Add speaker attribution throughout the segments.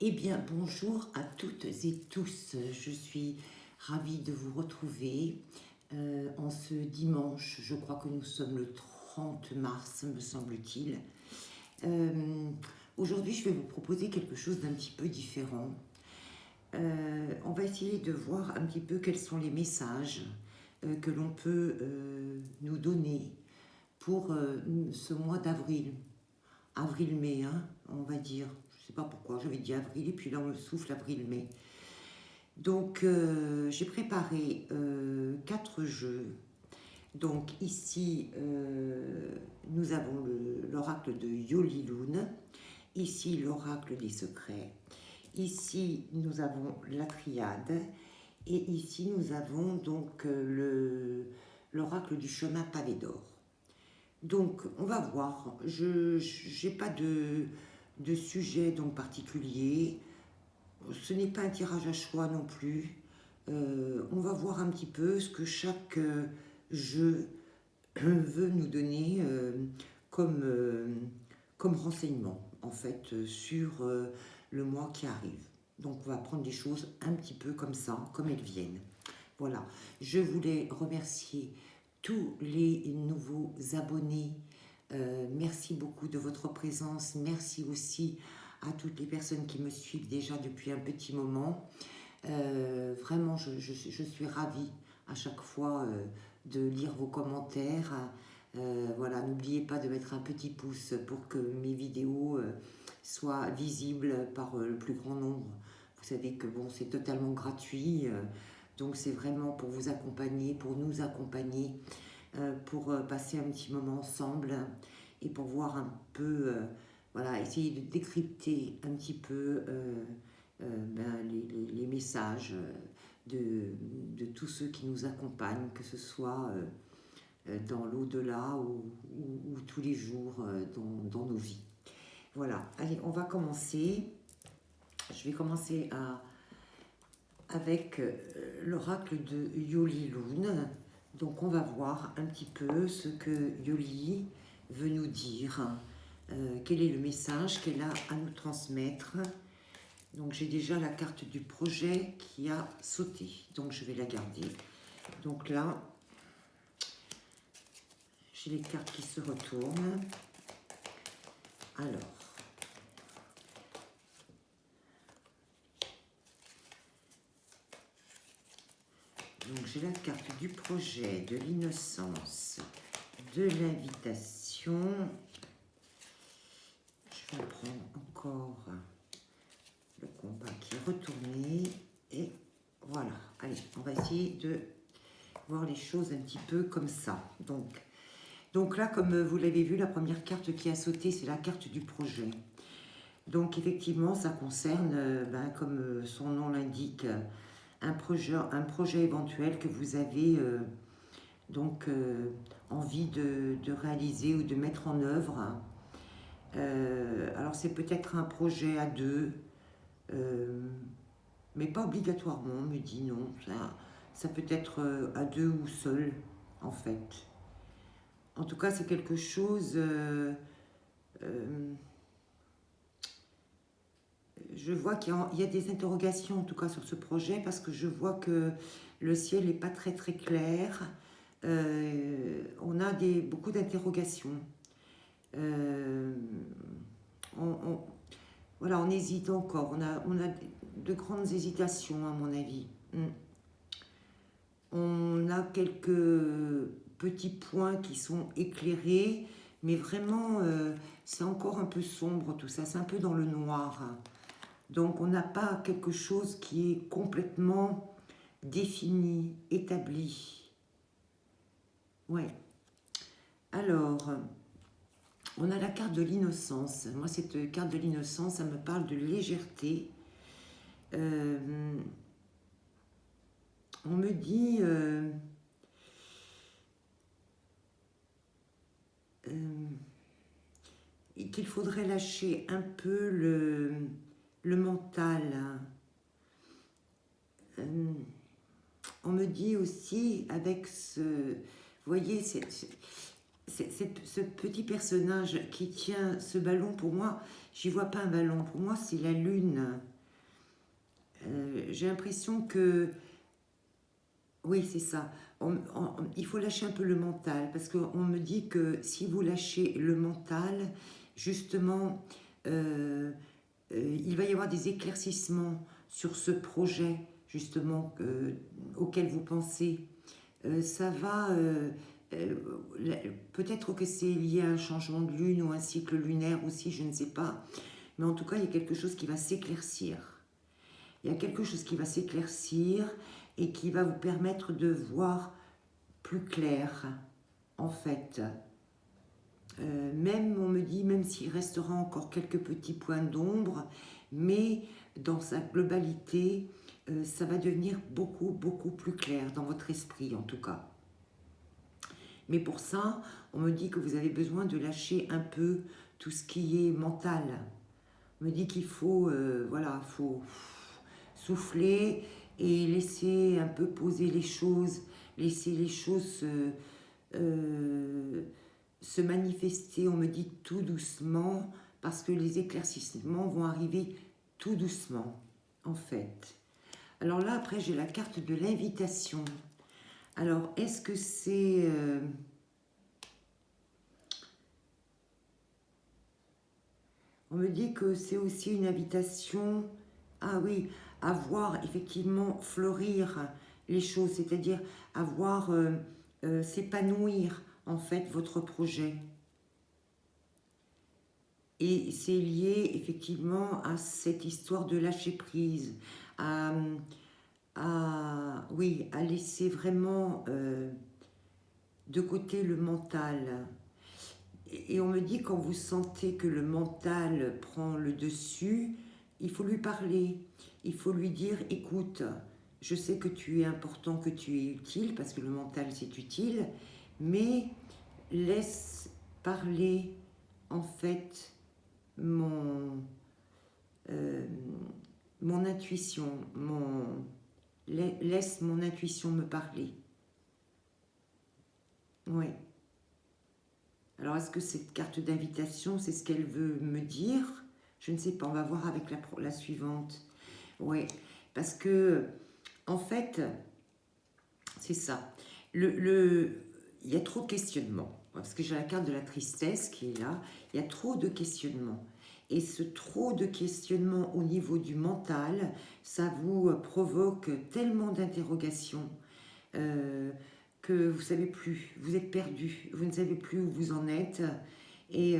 Speaker 1: Eh bien, bonjour à toutes et tous. Je suis ravie de vous retrouver en ce dimanche. Je crois que nous sommes le 30 mars, me semble-t-il. Euh, Aujourd'hui, je vais vous proposer quelque chose d'un petit peu différent. On va essayer de voir un petit peu quels sont les messages que l'on peut nous donner pour ce mois d'avril. Avril-mai, hein, on va dire. Je ne sais pas pourquoi, j'avais dit avril, et puis là on me souffle avril-mai. Donc j'ai préparé 4 jeux. Donc ici, nous avons l'oracle de Yoliloun, ici l'oracle des secrets, ici nous avons la triade, et ici nous avons donc l'oracle du chemin pavé d'or. Donc, on va voir. Je n'ai pas de sujet donc particulier. Ce n'est pas un tirage à choix non plus. On va voir un petit peu ce que chaque jeu veut nous donner comme renseignement, en fait, sur le mois qui arrive. Donc, on va prendre des choses un petit peu comme ça, comme elles viennent. Voilà. Je voulais remercier tous les nouveaux abonnés. Merci beaucoup de votre présence. Merci aussi à toutes les personnes qui me suivent déjà depuis un petit moment. Vraiment, je suis ravie à chaque fois de lire vos commentaires. Voilà, n'oubliez pas de mettre un petit pouce pour que mes vidéos soient visibles par le plus grand nombre. Vous savez que bon, c'est totalement gratuit. Donc c'est vraiment pour vous accompagner, pour nous accompagner, pour passer un petit moment ensemble et pour voir un peu, voilà, essayer de décrypter un petit peu les messages de tous ceux qui nous accompagnent, que ce soit dans l'au-delà ou tous les jours dans nos vies. Voilà, allez, on va commencer. Je vais commencer avec l'oracle de Yoliloun. Donc on va voir un petit peu ce que Yoli veut nous dire, quel est le message qu'elle a à nous transmettre. Donc j'ai déjà la carte du projet qui a sauté, donc je vais la garder. Donc là, j'ai les cartes qui se retournent. Alors, donc j'ai la carte du projet, de l'innocence, de l'invitation. Je vais prendre encore le combat qui est retourné. Et voilà, allez, on va essayer de voir les choses un petit peu comme ça. Donc là, comme vous l'avez vu, la première carte qui a sauté, c'est la carte du projet. Donc effectivement, ça concerne, comme son nom l'indique, un projet éventuel que vous avez envie de réaliser ou de mettre en œuvre. Alors c'est peut-être un projet à deux, mais pas obligatoirement, on me dit non. Ça peut être à deux ou seul, en fait. En tout cas, c'est quelque chose... je vois qu'il y a des interrogations, en tout cas, sur ce projet, parce que je vois que le ciel n'est pas très très clair. On a beaucoup d'interrogations. Voilà, on hésite encore. On a de grandes hésitations, à mon avis. On a quelques petits points qui sont éclairés, mais vraiment, c'est encore un peu sombre tout ça. C'est un peu dans le noir. Donc, on n'a pas quelque chose qui est complètement défini, établi. Ouais. Alors, on a la carte de l'innocence. Moi, cette carte de l'innocence, ça me parle de légèreté. On me dit qu'il faudrait lâcher un peu le mental. On me dit aussi avec ce... Vous voyez, ce petit personnage qui tient ce ballon, pour moi, j'y vois pas un ballon. Pour moi, c'est la lune. J'ai l'impression que... Oui, c'est ça. Il faut lâcher un peu le mental, parce qu'on me dit que si vous lâchez le mental, justement, il va y avoir des éclaircissements sur ce projet, justement, auquel vous pensez. Ça va... peut-être que c'est lié à un changement de lune ou un cycle lunaire aussi, je ne sais pas. Mais en tout cas, il y a quelque chose qui va s'éclaircir. Il y a quelque chose qui va s'éclaircir et qui va vous permettre de voir plus clair, en fait. Même, on me dit, même s'il restera encore quelques petits points d'ombre, mais dans sa globalité, ça va devenir beaucoup, beaucoup plus clair dans votre esprit, en tout cas. Mais pour ça, on me dit que vous avez besoin de lâcher un peu tout ce qui est mental. On me dit qu'il faut, voilà, faut souffler et laisser un peu poser les choses, laisser les choses se manifester, on me dit tout doucement, parce que les éclaircissements vont arriver tout doucement, en fait. Alors là, après, j'ai la carte de l'invitation. Alors, est-ce que c'est... on me dit que c'est aussi une invitation, ah oui, à voir effectivement fleurir les choses, c'est-à-dire à voir s'épanouir en fait votre projet. Et c'est lié effectivement à cette histoire de lâcher prise, oui, à laisser vraiment de côté le mental. Et on me dit quand vous sentez que le mental prend le dessus, il faut lui parler, il faut lui dire écoute, je sais que tu es important, que tu es utile, parce que le mental c'est utile, mais laisse parler en fait mon intuition, laisse mon intuition me parler. Oui. Alors, est-ce que cette carte d'invitation, c'est ce qu'elle veut me dire? Je ne sais pas, on va voir avec la suivante. Oui, parce que, en fait, c'est ça. Il y a trop de questionnements. Parce que j'ai la carte de la tristesse qui est là. Il y a trop de questionnements. Et ce trop de questionnements au niveau du mental, ça vous provoque tellement d'interrogations. Que vous ne savez plus, vous êtes perdu, vous ne savez plus où vous en êtes. Et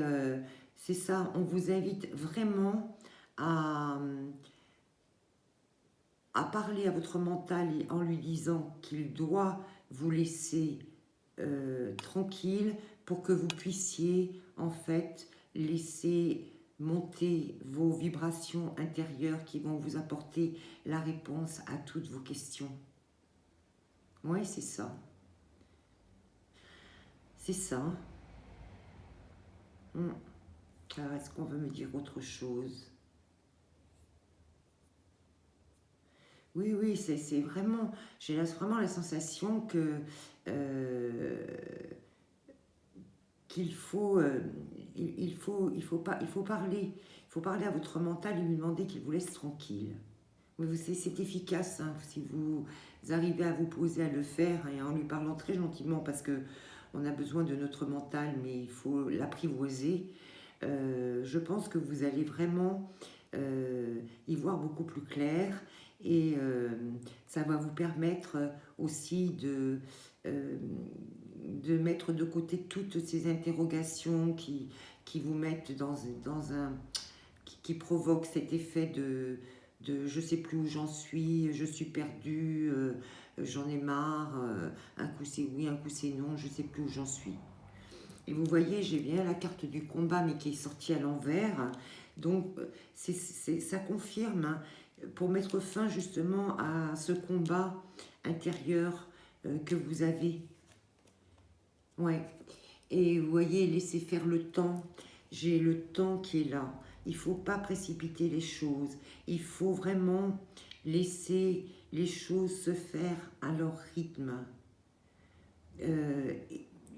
Speaker 1: c'est ça, on vous invite vraiment à parler à votre mental en lui disant qu'il doit vous laisser tranquille pour que vous puissiez en fait laisser monter vos vibrations intérieures qui vont vous apporter la réponse à toutes vos questions. Oui, c'est ça. C'est ça. Alors, est-ce qu'on veut me dire autre chose? Oui, oui, c'est vraiment... J'ai vraiment la sensation que... qu'il faut, il faut parler. Il faut parler à votre mental et lui demander qu'il vous laisse tranquille. C'est efficace hein, si vous arrivez à vous poser à le faire et en lui parlant très gentiment parce que on a besoin de notre mental, mais il faut l'apprivoiser. Je pense que vous allez vraiment y voir beaucoup plus clair et ça va vous permettre aussi de mettre de côté toutes ces interrogations qui vous mettent dans un... qui provoquent cet effet de je sais plus où j'en suis, je suis perdue, j'en ai marre, un coup c'est oui, un coup c'est non, je sais plus où j'en suis. Et vous voyez, j'ai bien la carte du combat, mais qui est sortie à l'envers. Donc, ça confirme, hein, pour mettre fin justement à ce combat intérieur que vous avez. Ouais. Et vous voyez, laissez faire le temps. J'ai le temps qui est là. Il ne faut pas précipiter les choses. Il faut vraiment laisser les choses se faire à leur rythme.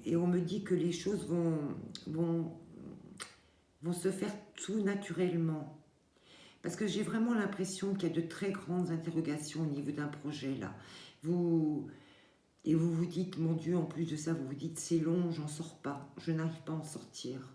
Speaker 1: Et on me dit que les choses vont vont se faire tout naturellement. Parce que j'ai vraiment l'impression qu'il y a de très grandes interrogations au niveau d'un projet là. Et vous vous dites, mon Dieu, en plus de ça, vous vous dites, c'est long, j'en sors pas, je n'arrive pas à en sortir.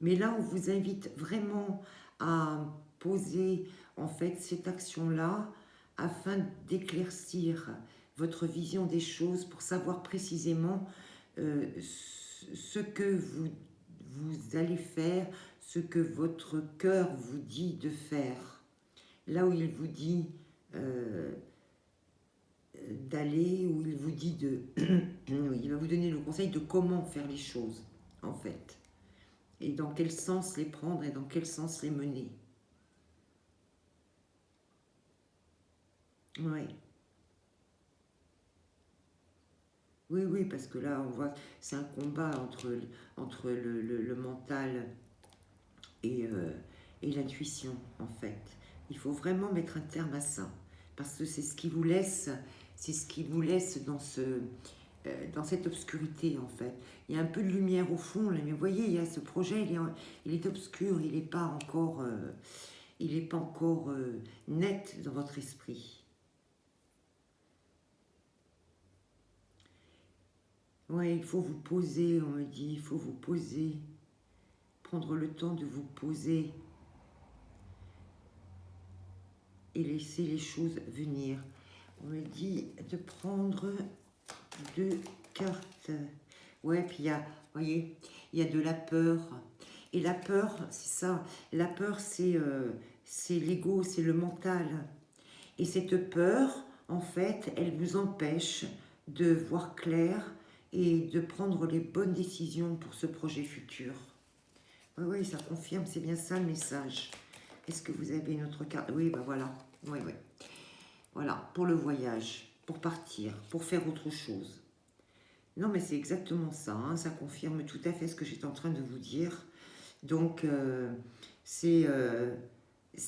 Speaker 1: Mais là, on vous invite vraiment à poser en fait cette action-là afin d'éclaircir votre vision des choses pour savoir précisément ce que vous allez faire, ce que votre cœur vous dit de faire. Là où il vous dit d'aller, où il vous dit de... il va vous donner le conseil de comment faire les choses, en fait. Et dans quel sens les prendre et dans quel sens les mener. Ouais. Oui, oui, parce que là, on voit, c'est un combat entre le mental et l'intuition, en fait. Il faut vraiment mettre un terme à ça, parce que c'est ce qui vous laisse, dans cette obscurité, en fait. Il y a un peu de lumière au fond, là, mais vous voyez, il y a ce projet, il est obscur, il n'est pas encore, net dans votre esprit. Ouais, il faut vous poser, on me dit, il faut vous poser, prendre le temps de vous poser et laisser les choses venir. On me dit de prendre 2 cartes. Ouais, puis il y a, vous voyez, il y a de la peur. Et la peur, c'est ça. La peur, c'est l'ego, c'est le mental. Et cette peur, en fait, elle vous empêche de voir clair et de prendre les bonnes décisions pour ce projet futur. Oui, oui, ça confirme, c'est bien ça le message. Est-ce que vous avez une autre carte? Oui, ben voilà. Oui, oui. Voilà, pour le voyage, pour partir, pour faire autre chose. Non, mais c'est exactement ça, hein, ça confirme tout à fait ce que j'étais en train de vous dire. Donc, c'est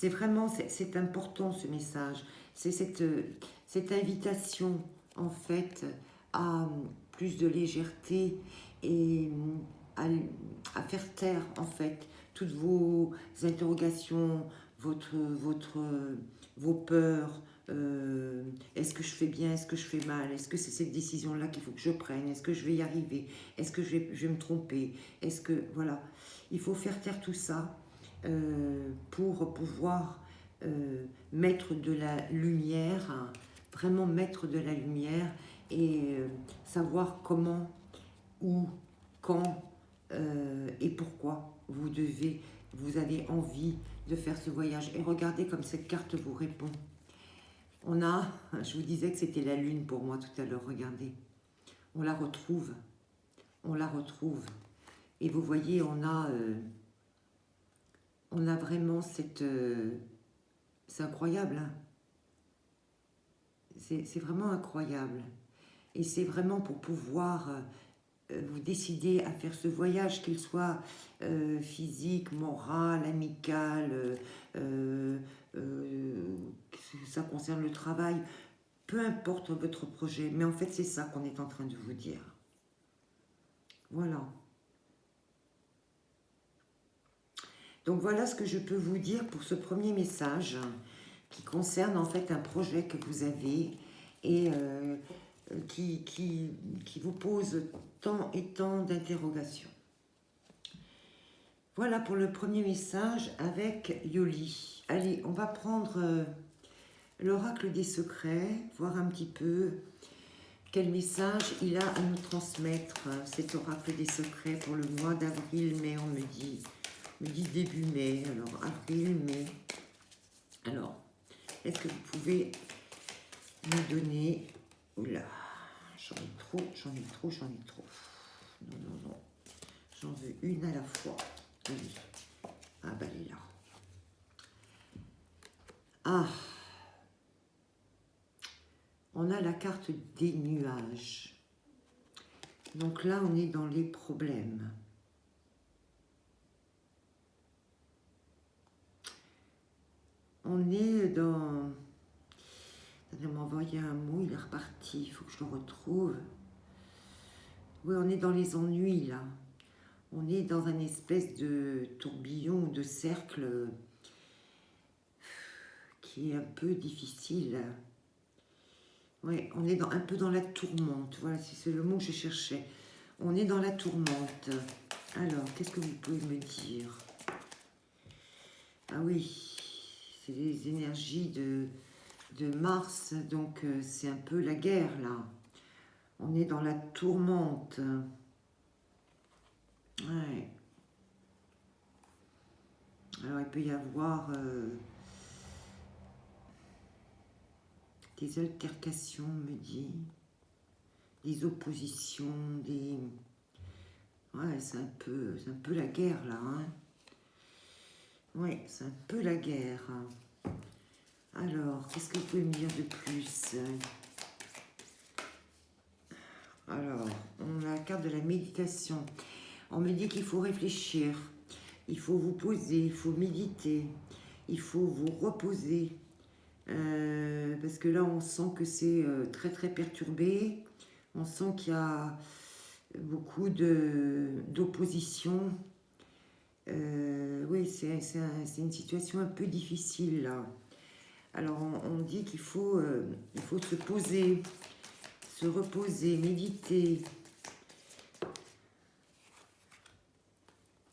Speaker 1: vraiment, c'est important ce message. C'est cette invitation, en fait, à plus de légèreté et à, à faire taire, en fait, toutes vos interrogations, vos peurs. Est-ce que je fais bien, est-ce que je fais mal, est-ce que c'est cette décision-là qu'il faut que je prenne, est-ce que je vais y arriver, est-ce que je vais me tromper, est-ce que, voilà, il faut faire taire tout ça pour pouvoir mettre de la lumière, hein, vraiment mettre de la lumière et savoir comment, où, quand et pourquoi vous avez envie de faire ce voyage. Et regardez comme cette carte vous répond. On a, je vous disais que c'était la lune pour moi tout à l'heure, regardez. On la retrouve. On la retrouve. Et vous voyez, on a vraiment cette... c'est incroyable, hein. C'est vraiment incroyable. Et c'est vraiment pour pouvoir vous décider à faire ce voyage, qu'il soit physique, moral, amical, ça concerne le travail, peu importe votre projet, mais en fait c'est ça qu'on est en train de vous dire. Voilà. Donc voilà ce que je peux vous dire pour ce premier message qui concerne en fait un projet que vous avez et qui vous pose tant et tant d'interrogations. Voilà pour le premier message avec Yoli. Allez, on va prendre l'oracle des secrets, voir un petit peu quel message il a à nous transmettre, cet oracle des secrets pour le mois d'avril-mai, on me dit début mai, alors avril, mai. Alors, est-ce que vous pouvez me donner... Oula, j'en ai trop. Non, non, non. J'en veux une à la fois. Oui. Ah, bah, elle est là. Ah. On a la carte des nuages. Donc là, on est dans les problèmes. On est dans... Attendez, m'a envoyé un mot, il est reparti, il faut que je le retrouve. Oui, on est dans les ennuis, là. On est dans un espèce de tourbillon, de cercle qui est un peu difficile. Ouais, on est un peu dans la tourmente. Voilà, c'est le mot que je cherchais. On est dans la tourmente. Alors, qu'est-ce que vous pouvez me dire? Ah oui, c'est les énergies de Mars, donc c'est un peu la guerre, là. On est dans la tourmente. Ouais. Alors, il peut y avoir des altercations, on me dit, des oppositions, des... Ouais, c'est un peu la guerre, là, hein. Oui, c'est un peu la guerre. Alors, qu'est-ce que vous pouvez me dire de plus? Alors, on a la carte de la méditation. On me dit qu'il faut réfléchir, il faut vous poser, il faut méditer, il faut vous reposer. Parce que là, on sent que c'est très très perturbé. On sent qu'il y a beaucoup d'opposition. Oui, c'est une situation un peu difficile là. Alors, on dit qu'il faut, il faut se poser, se reposer, méditer.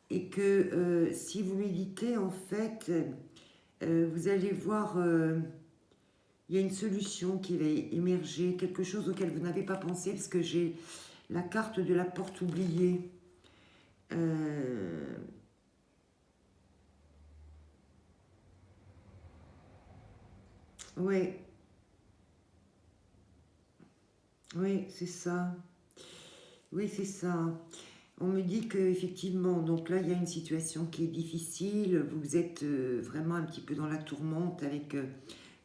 Speaker 1: Et que si vous méditez, en fait, vous allez voir, il y a une solution qui va émerger, quelque chose auquel vous n'avez pas pensé, parce que j'ai la carte de la porte oubliée. Ouais, oui, c'est ça. Oui, c'est ça. On me dit que effectivement, donc là, il y a une situation qui est difficile. Vous êtes vraiment un petit peu dans la tourmente avec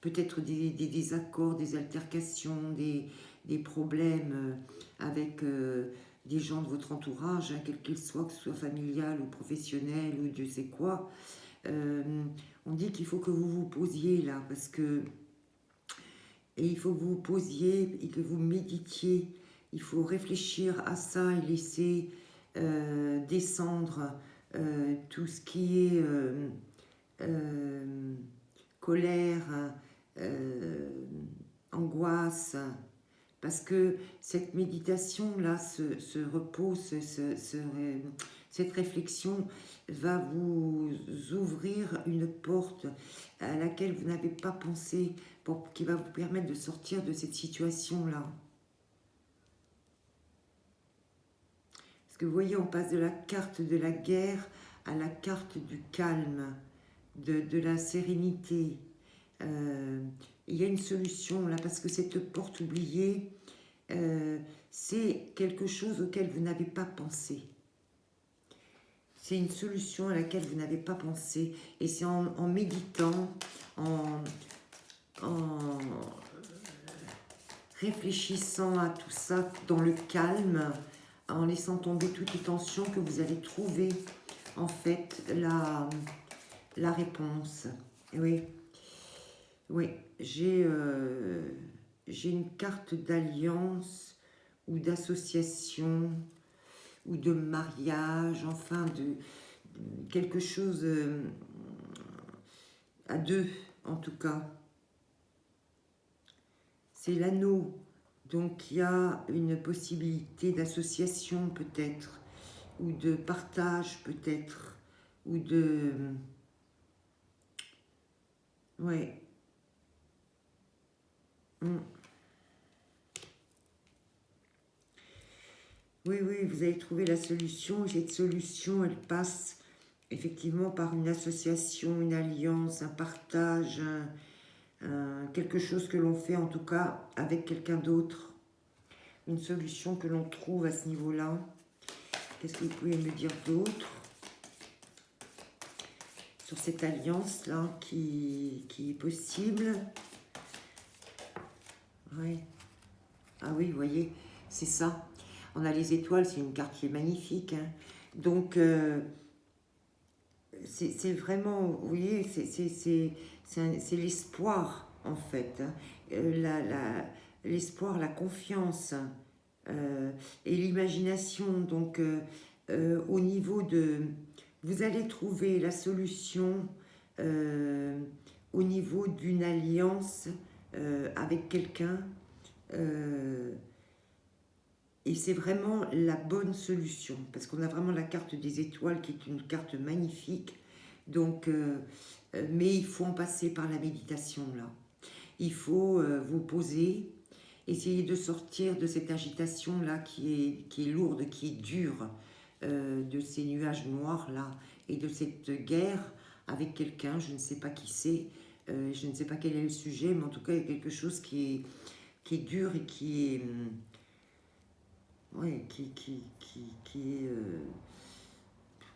Speaker 1: peut-être des désaccords, des altercations, des problèmes avec des gens de votre entourage, hein, quel qu'il soit, que ce soit familial ou professionnel ou Dieu sait quoi. On dit qu'il faut que vous vous posiez là, parce que... Et il faut que vous vous posiez et que vous méditiez. Il faut réfléchir à ça et laisser descendre tout ce qui est colère, angoisse, parce que cette méditation-là se repose, cette réflexion va vous ouvrir une porte à laquelle vous n'avez pas pensé, qui va vous permettre de sortir de cette situation-là. Parce que vous voyez, on passe de la carte de la guerre à la carte du calme, de la sérénité. Il y a une solution là, parce que cette porte oubliée, c'est quelque chose auquel vous n'avez pas pensé. C'est une solution à laquelle vous n'avez pas pensé. Et c'est en méditant, en réfléchissant à tout ça dans le calme, en laissant tomber toutes les tensions, que vous allez trouver en fait la réponse. Et oui, oui, j'ai une carte d'alliance ou d'association ou de mariage, enfin de quelque chose à deux en tout cas. C'est l'anneau, donc il y a une possibilité d'association peut-être, ou de partage peut-être, ou de... Ouais. Oui, oui, vous avez trouvé la solution. Cette solution, elle passe effectivement par une association, une alliance, un partage, quelque chose que l'on fait en tout cas avec quelqu'un d'autre. Une solution que l'on trouve à ce niveau-là. Qu'est-ce que vous pouvez me dire d'autre sur cette alliance-là qui est possible? Oui. Ah oui, vous voyez, c'est ça. On a les étoiles, c'est une carte qui est magnifique. Hein. Donc, c'est vraiment, vous voyez, c'est l'espoir, en fait. Hein. L'espoir, la confiance et l'imagination. Donc, au niveau de... Vous allez trouver la solution au niveau d'une alliance avec quelqu'un. Et c'est vraiment la bonne solution, parce qu'on a vraiment la carte des étoiles qui est une carte magnifique. Donc, mais il faut en passer par la méditation là. Il faut vous poser, essayer de sortir de cette agitation là qui est lourde, qui est dure, de ces nuages noirs là, et de cette guerre avec quelqu'un, je ne sais pas qui c'est, je ne sais pas quel est le sujet, mais en tout cas il y a quelque chose qui est dur et qui est... ouais, qui est...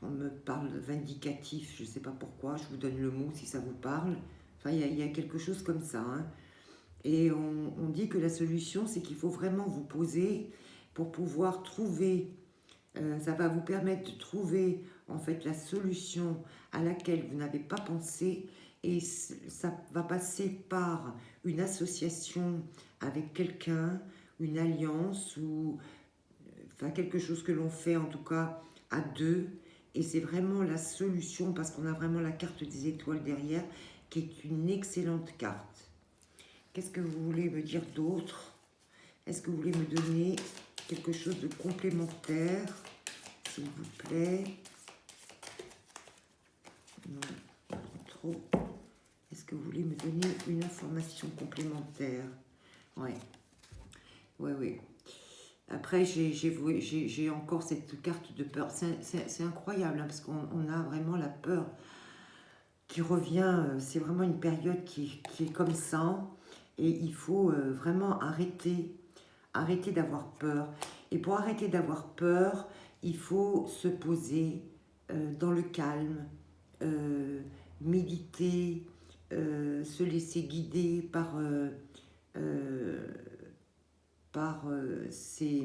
Speaker 1: on me parle vindicatif, je ne sais pas pourquoi, je vous donne le mot si ça vous parle. Enfin, il y a quelque chose comme ça, hein. Et on dit que la solution, c'est qu'il faut vraiment vous poser pour pouvoir trouver, ça va vous permettre de trouver en fait la solution à laquelle vous n'avez pas pensé, et ça va passer par une association avec quelqu'un, une alliance ou enfin quelque chose que l'on fait en tout cas à deux, et c'est vraiment la solution parce qu'on a vraiment la carte des étoiles derrière qui est une excellente carte. Qu'est-ce que vous voulez me dire d'autre? Est-ce que vous voulez me donner quelque chose de complémentaire, s'il vous plaît? Non, pas trop. Est-ce que vous voulez me donner une information complémentaire? Ouais. Oui. Après, j'ai encore cette carte de peur. C'est incroyable, hein, parce qu'on a vraiment la peur qui revient. C'est vraiment une période qui est comme ça. Et il faut vraiment arrêter d'avoir peur. Et pour arrêter d'avoir peur, il faut se poser dans le calme, méditer, se laisser guider par ses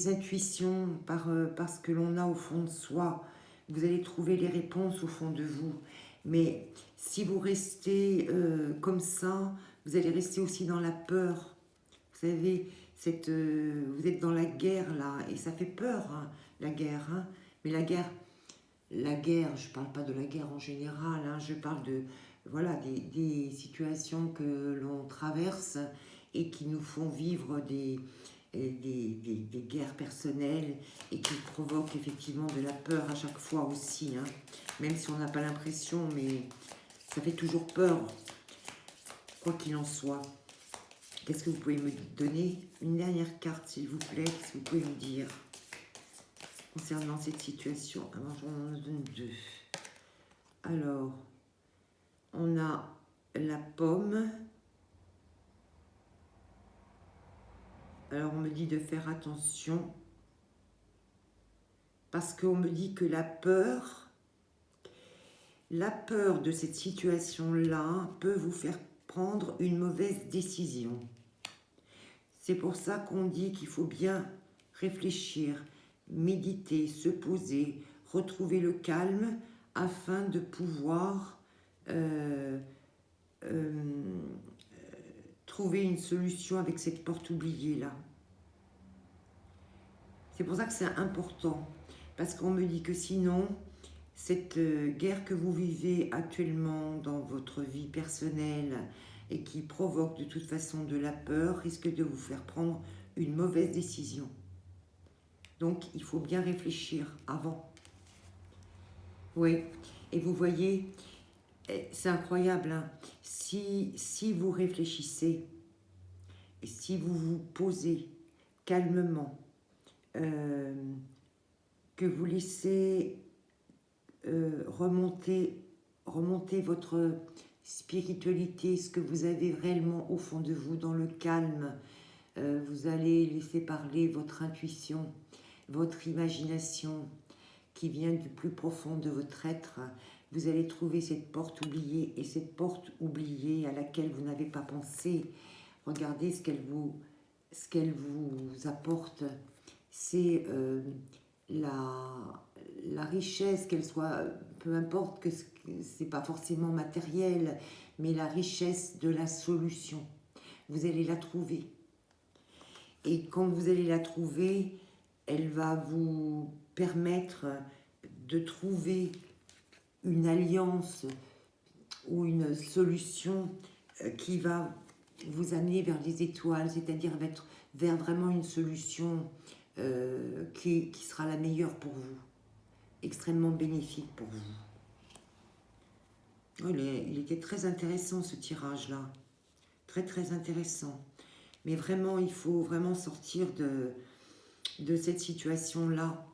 Speaker 1: intuitions, par ce que l'on a au fond de soi. Vous allez trouver les réponses au fond de vous. Mais si vous restez comme ça, vous allez rester aussi dans la peur. Vous savez, vous êtes dans la guerre là, et ça fait peur, hein, la guerre. Hein. Mais la guerre, je ne parle pas de la guerre en général, hein, je parle de voilà, des situations que l'on traverse et qui nous font vivre des guerres personnelles et qui provoquent effectivement de la peur à chaque fois aussi, hein. Même si on n'a pas l'impression, mais ça fait toujours peur, quoi qu'il en soit. Qu'est-ce que vous pouvez me donner? Une dernière carte, s'il vous plaît. Qu'est-ce que vous pouvez me dire concernant cette situation? Alors, j'en donne deux. Alors, on a la pomme. Alors, on me dit de faire attention parce qu'on me dit que la peur de cette situation-là peut vous faire prendre une mauvaise décision. C'est pour ça qu'on dit qu'il faut bien réfléchir, méditer, se poser, retrouver le calme afin de pouvoir trouver une solution avec cette porte oubliée là. C'est pour ça que c'est important, parce qu'on me dit que sinon, cette guerre que vous vivez actuellement dans votre vie personnelle et qui provoque de toute façon de la peur risque de vous faire prendre une mauvaise décision. Donc, il faut bien réfléchir avant. Oui, et vous voyez, c'est incroyable, hein. Si vous réfléchissez, et si vous vous posez calmement, que vous laissez remonter votre spiritualité, ce que vous avez réellement au fond de vous, dans le calme, vous allez laisser parler votre intuition, votre imagination qui vient du plus profond de votre être. Vous allez trouver cette porte oubliée, et cette porte oubliée à laquelle vous n'avez pas pensé, regardez ce qu'elle vous apporte. C'est la richesse, qu'elle soit, peu importe que c'est pas forcément matériel, mais la richesse de la solution. Vous allez la trouver. Et quand vous allez la trouver, elle va vous permettre de trouver une alliance ou une solution qui va vous amener vers les étoiles, c'est-à-dire vers vraiment une solution qui sera la meilleure pour vous, extrêmement bénéfique pour vous. Oh, il était très intéressant ce tirage-là, très très intéressant. Mais vraiment, il faut vraiment sortir de cette situation-là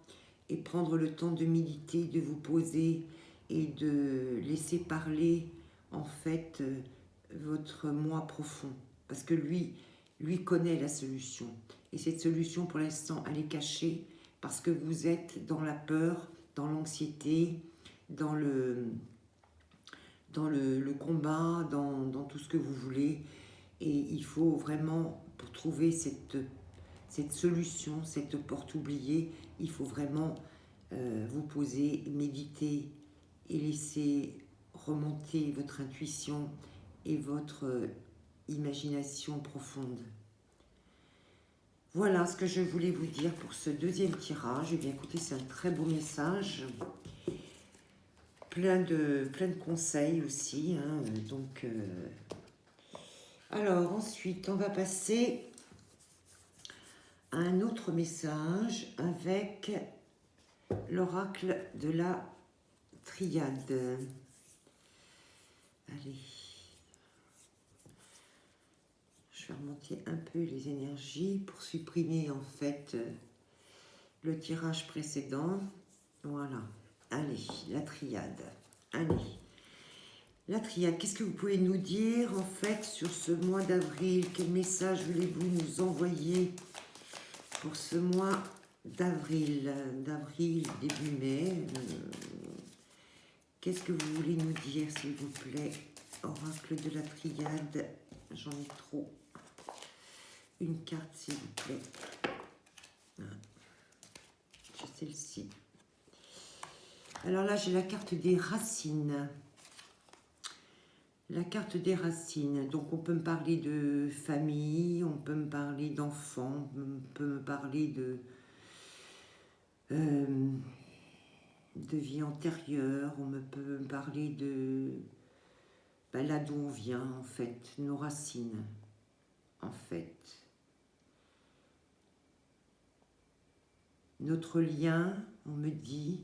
Speaker 1: et prendre le temps de méditer, de vous poser et de laisser parler en fait votre moi profond. Parce que lui connaît la solution. Et cette solution, pour l'instant, elle est cachée parce que vous êtes dans la peur, dans l'anxiété, dans le combat, dans tout ce que vous voulez. Et il faut vraiment, pour trouver cette solution, cette porte oubliée, il faut vraiment vous poser, méditer et laisser remonter votre intuition et votre imagination profonde. Voilà ce que je voulais vous dire pour ce deuxième tirage. Eh bien, écoutez, c'est un très beau message. Plein de conseils aussi. Hein, donc, alors, ensuite, on va passer à un autre message avec l'oracle de la triade. Allez. Je vais remonter un peu les énergies pour supprimer en fait le tirage précédent. Voilà. Allez, la triade. Allez. La triade, qu'est-ce que vous pouvez nous dire en fait sur ce mois d'avril? Quel message voulez-vous nous envoyer pour ce mois d'avril, début mai? Qu'est-ce que vous voulez nous dire, s'il vous plaît? Oracle de la triade, j'en ai trop. Une carte, s'il vous plaît. J'ai celle-ci. Alors là, j'ai la carte des racines. La carte des racines. Donc, on peut me parler de famille, on peut me parler d'enfants, on peut me parler de vie antérieure, on peut me parler de là d'où on vient, en fait, nos racines, en fait. Notre lien, on me dit,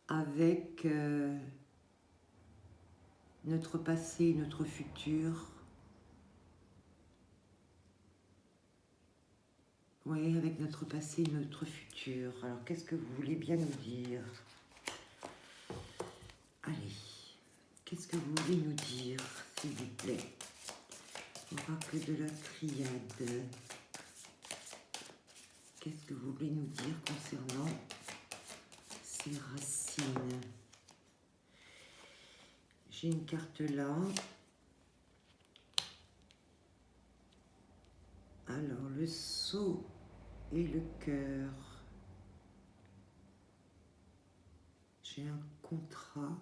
Speaker 1: avec notre passé, notre futur. Oui, avec notre passé, notre futur. Alors, qu'est-ce que vous voulez bien nous dire? Allez, qu'est-ce que vous voulez nous dire, s'il vous plaît? Oracle de la triade. Qu'est-ce que vous voulez nous dire concernant ces racines? J'ai une carte là. Alors, le sceau et le cœur. J'ai un contrat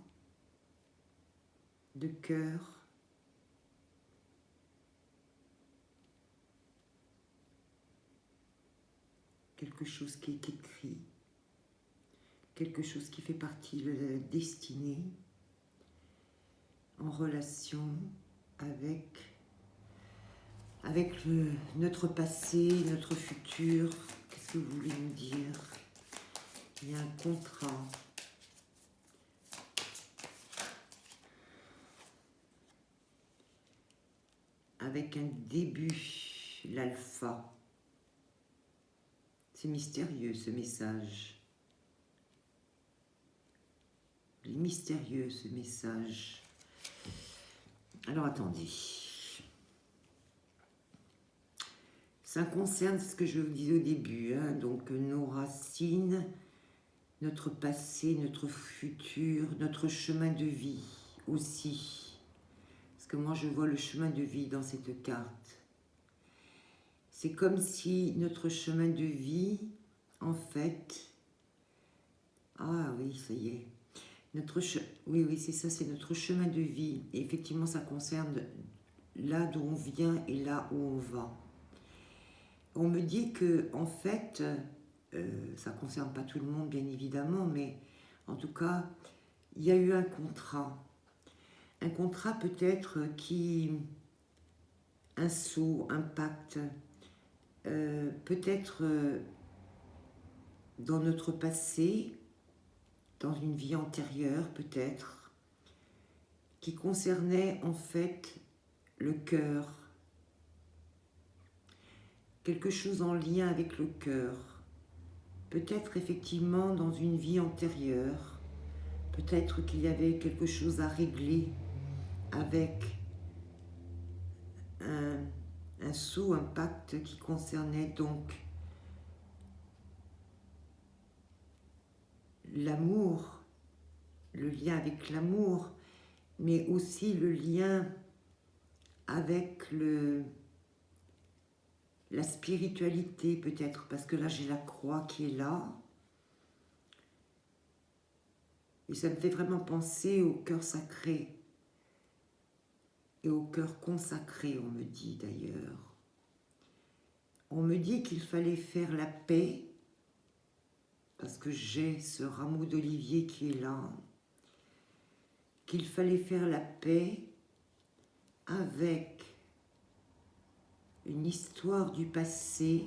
Speaker 1: de cœur. Quelque chose qui est écrit. Quelque chose qui fait partie de la destinée. En relation avec notre passé, notre futur. Qu'est-ce que vous voulez nous dire? Il y a un contrat. Avec un début, l'alpha. C'est mystérieux ce message. Il est mystérieux ce message. Alors attendez. Ça concerne ce que je vous disais au début, hein, donc nos racines, notre passé, notre futur, notre chemin de vie aussi. Parce que moi je vois le chemin de vie dans cette carte. C'est comme si notre chemin de vie, en fait... Ah oui, ça y est. Oui, c'est ça, c'est notre chemin de vie. Et effectivement, ça concerne là d'où on vient et là où on va. On me dit que, en fait, ça ne concerne pas tout le monde, bien évidemment, mais en tout cas, il y a eu un contrat. Un contrat peut-être qui... un sceau, un pacte, peut-être dans notre passé, dans une vie antérieure peut-être, qui concernait en fait le cœur, quelque chose en lien avec le cœur, peut-être effectivement dans une vie antérieure, peut-être qu'il y avait quelque chose à régler avec un sceau, un pacte qui concernait donc l'amour, le lien avec l'amour, mais aussi le lien avec la spiritualité peut-être, parce que là j'ai la croix qui est là, et ça me fait vraiment penser au cœur sacré, et au cœur consacré, on me dit d'ailleurs. On me dit qu'il fallait faire la paix, parce que j'ai ce rameau d'olivier qui est là, qu'il fallait faire la paix avec une histoire du passé,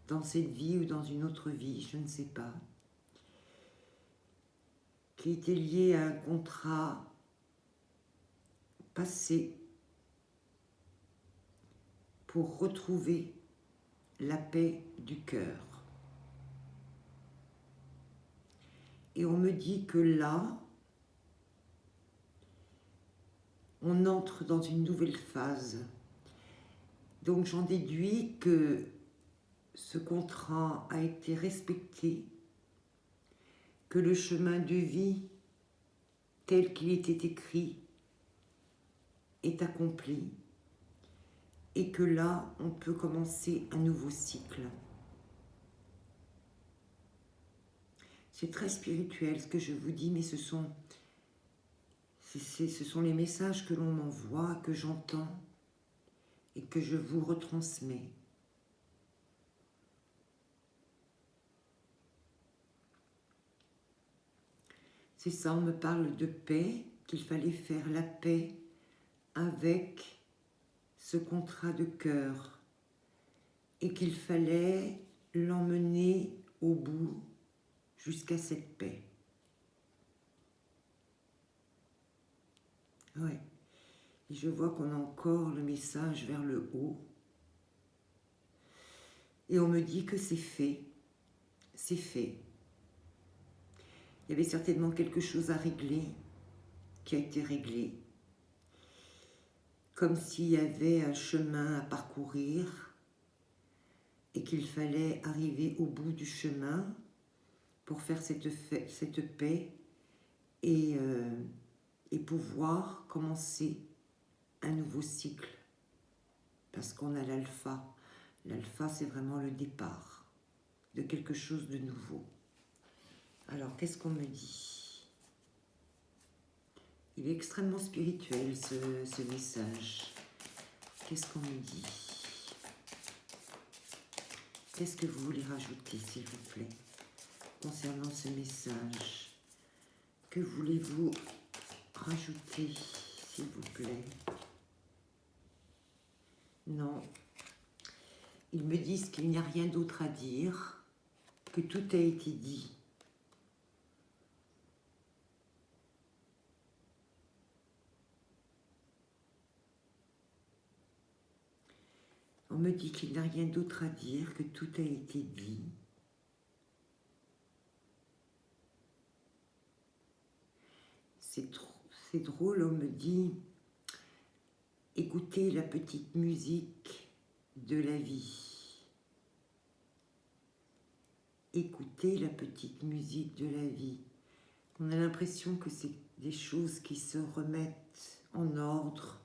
Speaker 1: dans cette vie ou dans une autre vie, je ne sais pas, qui était liée à un contrat passé pour retrouver la paix du cœur. Et on me dit que là, on entre dans une nouvelle phase. Donc j'en déduis que ce contrat a été respecté, que le chemin de vie tel qu'il était écrit est accompli et que là, on peut commencer un nouveau cycle. C'est très spirituel ce que je vous dis, mais ce sont les messages que l'on m'envoie, que j'entends et que je vous retransmets. C'est ça, on me parle de paix, qu'il fallait faire la paix avec ce contrat de cœur et qu'il fallait l'emmener au bout jusqu'à cette paix. Ouais. Et je vois qu'on a encore le message vers le haut. Et on me dit que c'est fait. C'est fait. Il y avait certainement quelque chose à régler qui a été réglé. Comme s'il y avait un chemin à parcourir et qu'il fallait arriver au bout du chemin pour faire cette paix et pouvoir commencer un nouveau cycle. Parce qu'on a l'alpha. L'alpha, c'est vraiment le départ de quelque chose de nouveau. Alors, qu'est-ce qu'on me dit? Il est extrêmement spirituel, ce message. Qu'est-ce qu'on me dit? Qu'est-ce que vous voulez rajouter, s'il vous plaît, concernant ce message? Que voulez-vous rajouter, s'il vous plaît? Non. Ils me disent qu'il n'y a rien d'autre à dire, que tout a été dit. On me dit qu'il n'y a rien d'autre à dire, que tout a été dit. C'est drôle, on me dit, écoutez la petite musique de la vie. Écoutez la petite musique de la vie. On a l'impression que c'est des choses qui se remettent en ordre,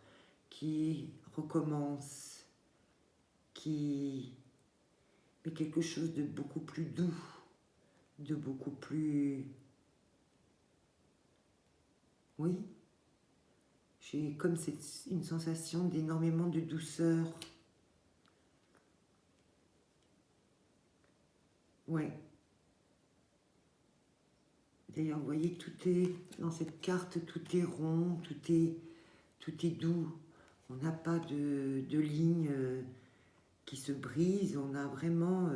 Speaker 1: qui recommencent, mais quelque chose de beaucoup plus doux, de beaucoup plus... Oui, j'ai comme une sensation d'énormément de douceur. Ouais. D'ailleurs, vous voyez, tout est dans cette carte, tout est rond, tout est doux. On n'a pas de ligne qui se brise. On a vraiment...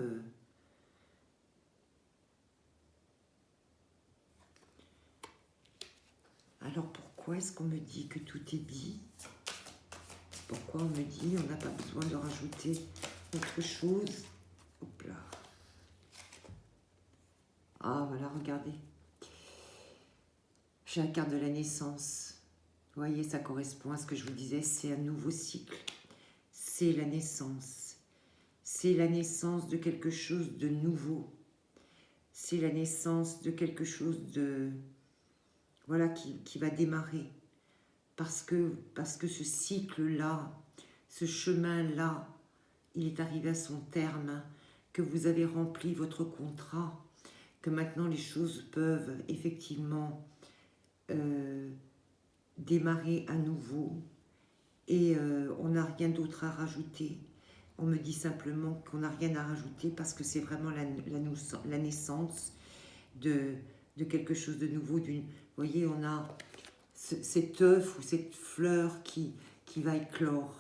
Speaker 1: Alors, pourquoi est-ce qu'on me dit que tout est dit? Pourquoi on me dit on n'a pas besoin de rajouter autre chose? Hop là. Ah, voilà, regardez. J'ai la carte de la naissance. Vous voyez, ça correspond à ce que je vous disais, c'est un nouveau cycle. C'est la naissance. C'est la naissance de quelque chose de nouveau. C'est la naissance de quelque chose de... Voilà, qui va démarrer. Parce que ce cycle-là, ce chemin-là, il est arrivé à son terme, que vous avez rempli votre contrat, que maintenant les choses peuvent effectivement démarrer à nouveau et on n'a rien d'autre à rajouter. On me dit simplement qu'on n'a rien à rajouter parce que c'est vraiment la naissance de quelque chose de nouveau. Vous voyez, on a cet œuf ou cette fleur qui va éclore.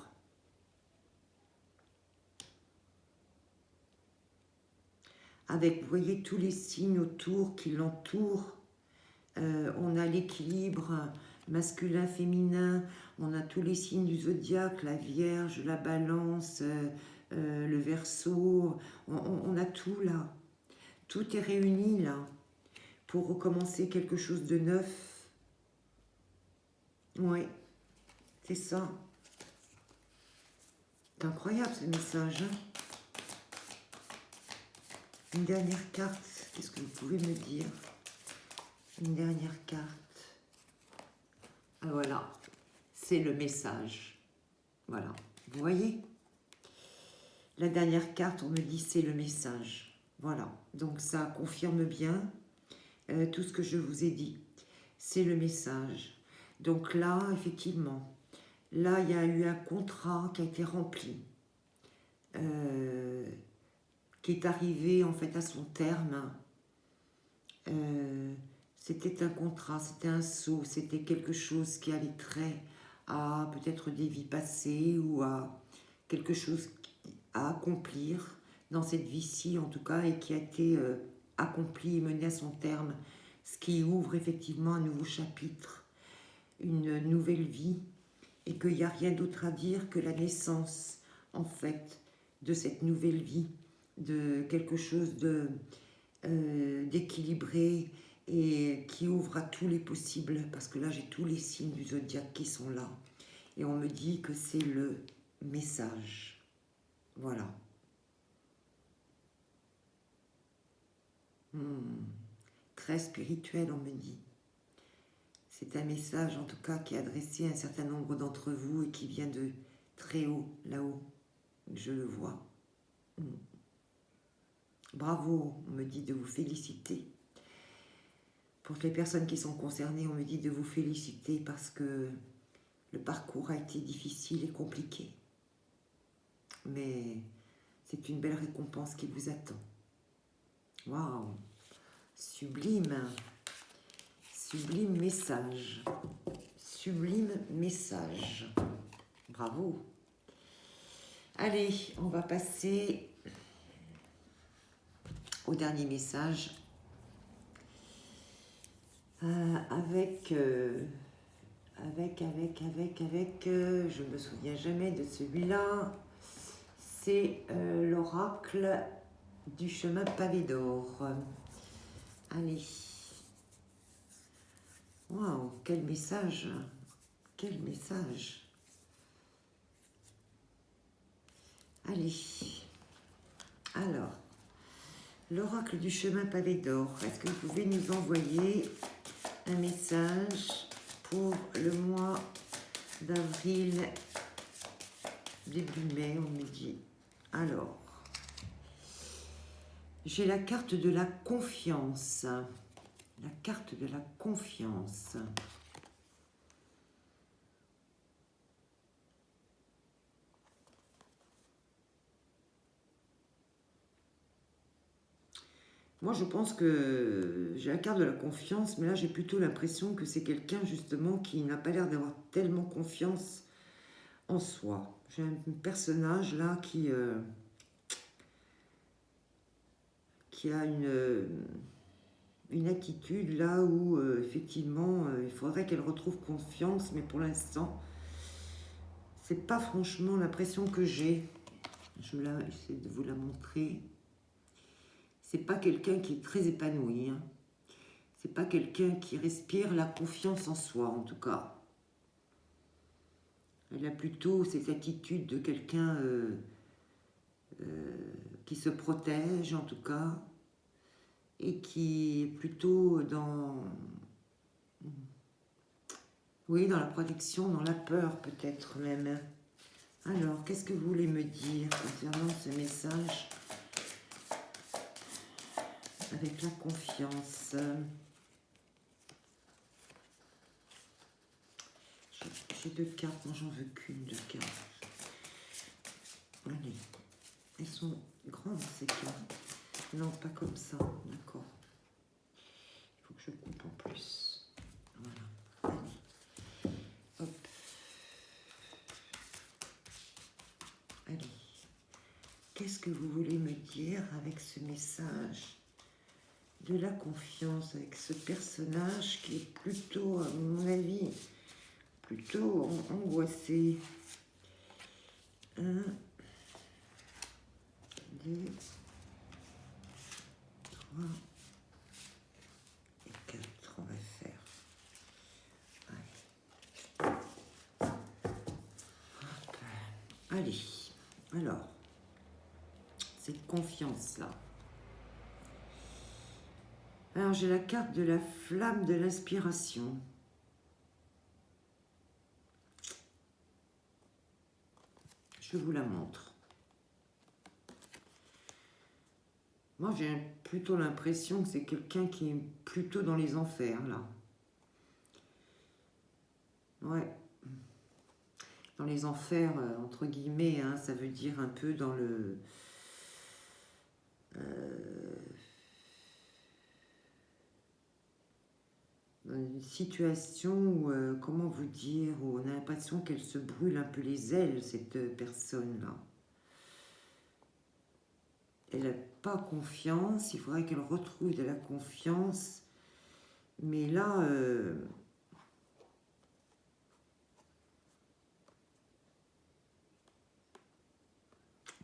Speaker 1: Avec, vous voyez, tous les signes autour qui l'entourent. On a l'équilibre masculin, féminin, on a tous les signes du zodiaque, la Vierge, la Balance, le Verseau, on a tout là. Tout est réuni là pour recommencer quelque chose de neuf. Oui, c'est ça. C'est incroyable ce message. Hein. Une dernière carte, qu'est-ce que vous pouvez me dire? Une dernière carte. Ah, voilà, c'est le message. Voilà, vous voyez? La dernière carte, on me dit c'est le message. Voilà, donc ça confirme bien tout ce que je vous ai dit. C'est le message. Donc là, effectivement, là, il y a eu un contrat qui a été rempli, qui est arrivé en fait à son terme. C'était un contrat, c'était un sceau, c'était quelque chose qui avait trait à peut-être des vies passées ou à quelque chose à accomplir dans cette vie-ci en tout cas et qui a été accompli et mené à son terme, ce qui ouvre effectivement un nouveau chapitre, une nouvelle vie et qu'il n'y a rien d'autre à dire que la naissance en fait de cette nouvelle vie, de quelque chose d'équilibré et qui ouvre à tous les possibles, parce que là j'ai tous les signes du zodiaque qui sont là et on me dit que c'est le message. Voilà. Très spirituel, on me dit. C'est un message en tout cas qui est adressé à un certain nombre d'entre vous et qui vient de très haut, là-haut. Je le vois. Bravo, on me dit de vous féliciter. Pour les personnes qui sont concernées, on me dit de vous féliciter parce que le parcours a été difficile et compliqué. Mais c'est une belle récompense qui vous attend. Waouh! Sublime! Sublime message. Sublime message. Bravo! Allez, on va passer au dernier message. Avec, je me souviens jamais de celui-là. C'est l'oracle du chemin pavé d'or. Allez. Waouh, quel message! Quel message! Allez. Alors, l'oracle du chemin pavé d'or. Est-ce que vous pouvez nous envoyer un message pour le mois d'avril, début mai, on me dit. Alors, j'ai la carte de la confiance. La carte de la confiance.
Speaker 2: Moi, je pense que j'ai la carte de la confiance, mais là, j'ai plutôt l'impression que c'est quelqu'un, justement, qui n'a pas l'air d'avoir tellement confiance en soi. J'ai un personnage, là, qui a une attitude, là, où, effectivement, il faudrait qu'elle retrouve confiance, mais pour l'instant, c'est pas franchement l'impression que j'ai. Je vais essayer de vous la montrer. C'est pas quelqu'un qui est très épanoui, hein. C'est pas quelqu'un qui respire la confiance en soi, en tout cas. Elle a plutôt cette attitude de quelqu'un qui se protège, en tout cas, et qui est plutôt dans, oui, dans la protection, dans la peur, peut-être même. Alors, qu'est-ce que vous voulez me dire concernant ce message avec la confiance? J'ai deux cartes, moi j'en veux qu'une de cartes. Allez, elles sont grandes ces cartes. Non, pas comme ça, d'accord. Il faut que je coupe en plus. Voilà, allez. Hop. Allez. Qu'est-ce que vous voulez me dire avec ce message de la confiance, avec ce personnage qui est plutôt, à mon avis, plutôt angoissé? 1, 2, 3 et 4, on va faire. Allez. Hop. Allez, alors, cette confiance-là. Alors, j'ai la carte de la flamme de l'inspiration. Je vous la montre. Moi, j'ai plutôt l'impression que c'est quelqu'un qui est plutôt dans les enfers, là. Ouais. Dans les enfers, entre guillemets, hein, ça veut dire un peu dans le... dans une situation où, comment vous dire, où on a l'impression qu'elle se brûle un peu les ailes, cette personne-là. Elle n'a pas confiance, il faudrait qu'elle retrouve de la confiance. Mais là,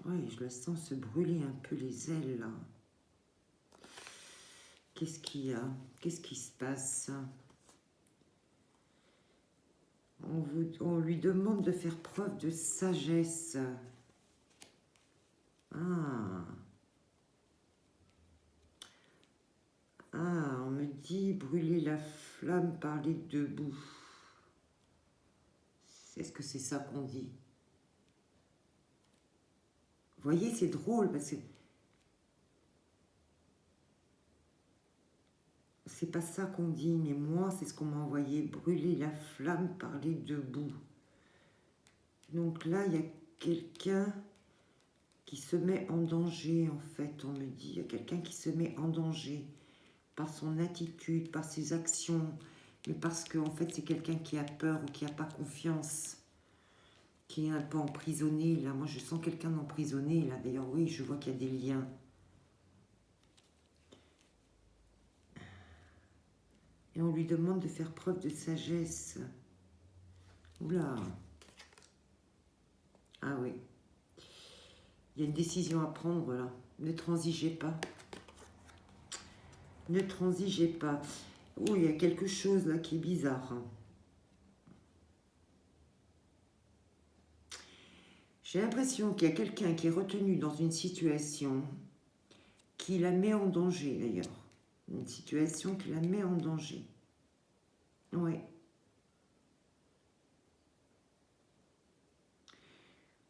Speaker 2: ouais, je la sens se brûler un peu les ailes, là. Qu'est-ce qu'il y a? Qu'est-ce qui se passe? On lui demande de faire preuve de sagesse. Ah. Ah, on me dit brûler la flamme, parler debout. Est-ce que c'est ça qu'on dit? Vous voyez, c'est drôle parce que c'est pas ça qu'on dit, mais moi, c'est ce qu'on m'a envoyé. Brûler la flamme, parler debout. Donc là, il y a quelqu'un qui se met en danger, en fait, on me dit. Il y a quelqu'un qui se met en danger par son attitude, par ses actions, mais parce qu'en fait, c'est quelqu'un qui a peur ou qui n'a pas confiance, qui est un peu emprisonné. Là, moi, je sens quelqu'un d'emprisonné. Là, d'ailleurs, oui, je vois qu'il y a des liens. Et on lui demande de faire preuve de sagesse. Oula. Ah oui. Il y a une décision à prendre, là. Ne transigez pas. Ne transigez pas. Oh, il y a quelque chose, là, qui est bizarre. J'ai l'impression qu'il y a quelqu'un qui est retenu dans une situation qui la met en danger, d'ailleurs. Une situation qui la met en danger. Oui.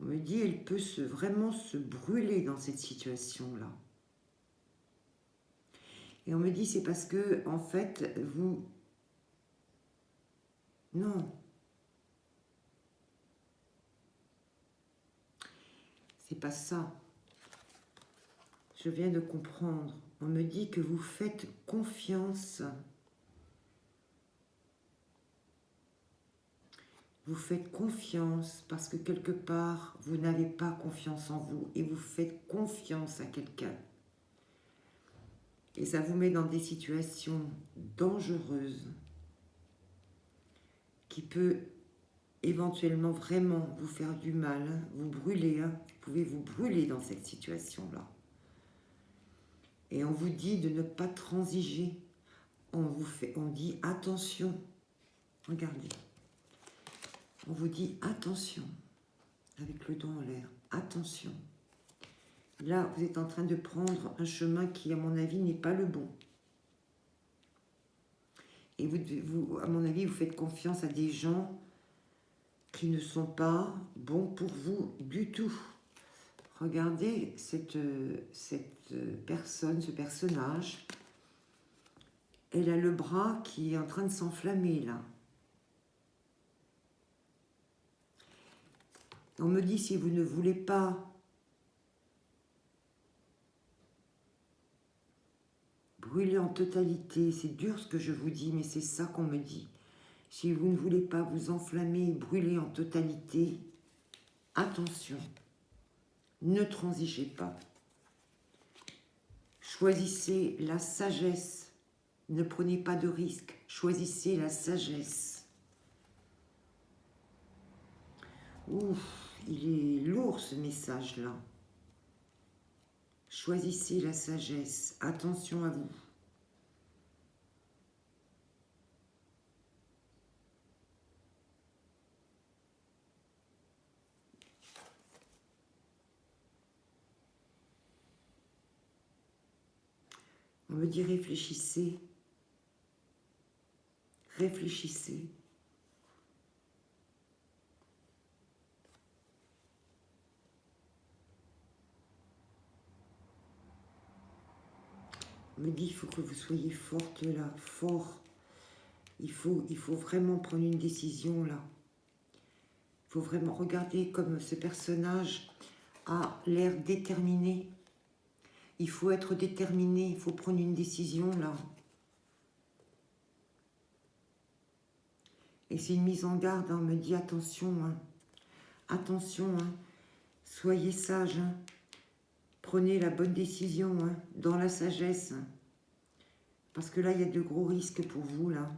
Speaker 2: On me dit elle peut vraiment se brûler dans cette situation-là. Et on me dit c'est parce que, en fait, vous... Non. C'est pas ça. Je viens de comprendre. On me dit que vous faites confiance. Vous faites confiance parce que quelque part, vous n'avez pas confiance en vous et vous faites confiance à quelqu'un. Et ça vous met dans des situations dangereuses qui peut éventuellement vraiment vous faire du mal, vous brûler. Vous pouvez vous brûler dans cette situation-là. Et on vous dit de ne pas transiger. On dit attention. Regardez. On vous dit attention. Avec le doigt en l'air. Attention. Là, vous êtes en train de prendre un chemin qui, à mon avis, n'est pas le bon. Et vous, à mon avis, vous faites confiance à des gens qui ne sont pas bons pour vous du tout. Regardez cette personne, ce personnage. Elle a le bras qui est en train de s'enflammer, là. On me dit, si vous ne voulez pas brûler en totalité, c'est dur ce que je vous dis, mais c'est ça qu'on me dit. Si vous ne voulez pas vous enflammer et brûler en totalité, attention, ne transigez pas. Choisissez la sagesse, ne prenez pas de risques, choisissez la sagesse. Ouf, il est lourd ce message-là. Choisissez la sagesse, attention à vous. On me dit réfléchissez, réfléchissez. On me dit il faut que vous soyez forte là, fort. Il faut vraiment prendre une décision là. Il faut vraiment regarder comme ce personnage a l'air déterminé. Il faut être déterminé, il faut prendre une décision là. Et c'est une mise en garde, hein, on me dit attention, hein. Attention, hein. Soyez sage, hein. Prenez la bonne décision, hein, dans la sagesse. Hein. Parce que là, il y a de gros risques pour vous, là.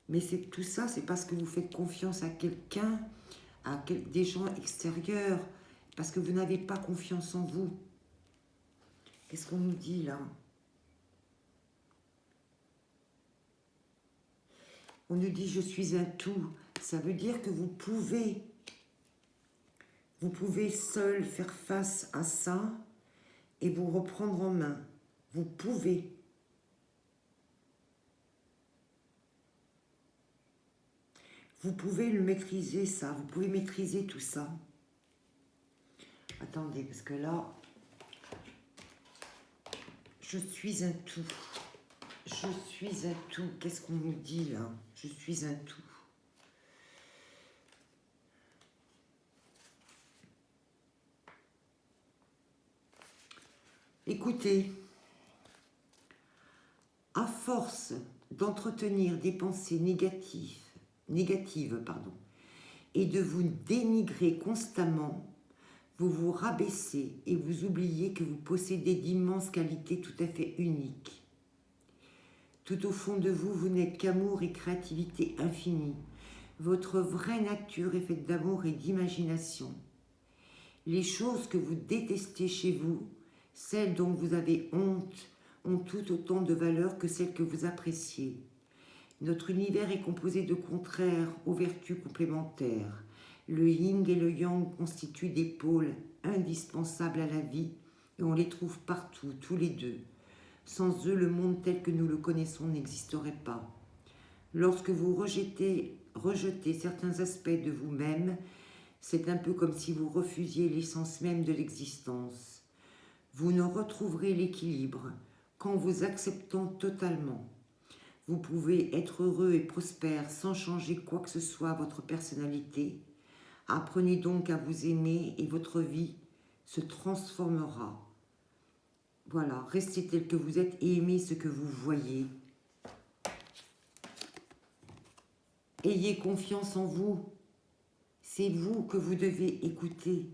Speaker 2: Mais tout ça, c'est parce que vous faites confiance à quelqu'un, des gens extérieurs, parce que vous n'avez pas confiance en vous. Qu'est-ce qu'on nous dit, là? On nous dit « je suis un tout ». Ça veut dire que vous pouvez seul faire face à ça et vous reprendre en main. Vous pouvez. Vous pouvez le maîtriser, ça. Vous pouvez maîtriser tout ça. Attendez, parce que là, je suis un tout. Je suis un tout. Qu'est-ce qu'on nous dit, là? Je suis un tout. Écoutez, à force d'entretenir des pensées négatives, et de vous dénigrer constamment, vous vous rabaissez et vous oubliez que vous possédez d'immenses qualités tout à fait uniques. Tout au fond de vous, vous n'êtes qu'amour et créativité infinie. Votre vraie nature est faite d'amour et d'imagination. Les choses que vous détestez chez vous, celles dont vous avez honte, ont tout autant de valeur que celles que vous appréciez. Notre univers est composé de contraires aux vertus complémentaires. Le yin et le yang constituent des pôles indispensables à la vie et on les trouve partout, tous les deux. Sans eux, le monde tel que nous le connaissons n'existerait pas. Lorsque vous rejetez certains aspects de vous-même, c'est un peu comme si vous refusiez l'essence même de l'existence. Vous ne retrouverez l'équilibre qu'en vous acceptant totalement. Vous pouvez être heureux et prospère sans changer quoi que ce soit à votre personnalité. Apprenez donc à vous aimer et votre vie se transformera. Voilà, restez tel que vous êtes et aimez ce que vous voyez. Ayez confiance en vous. C'est vous que vous devez écouter.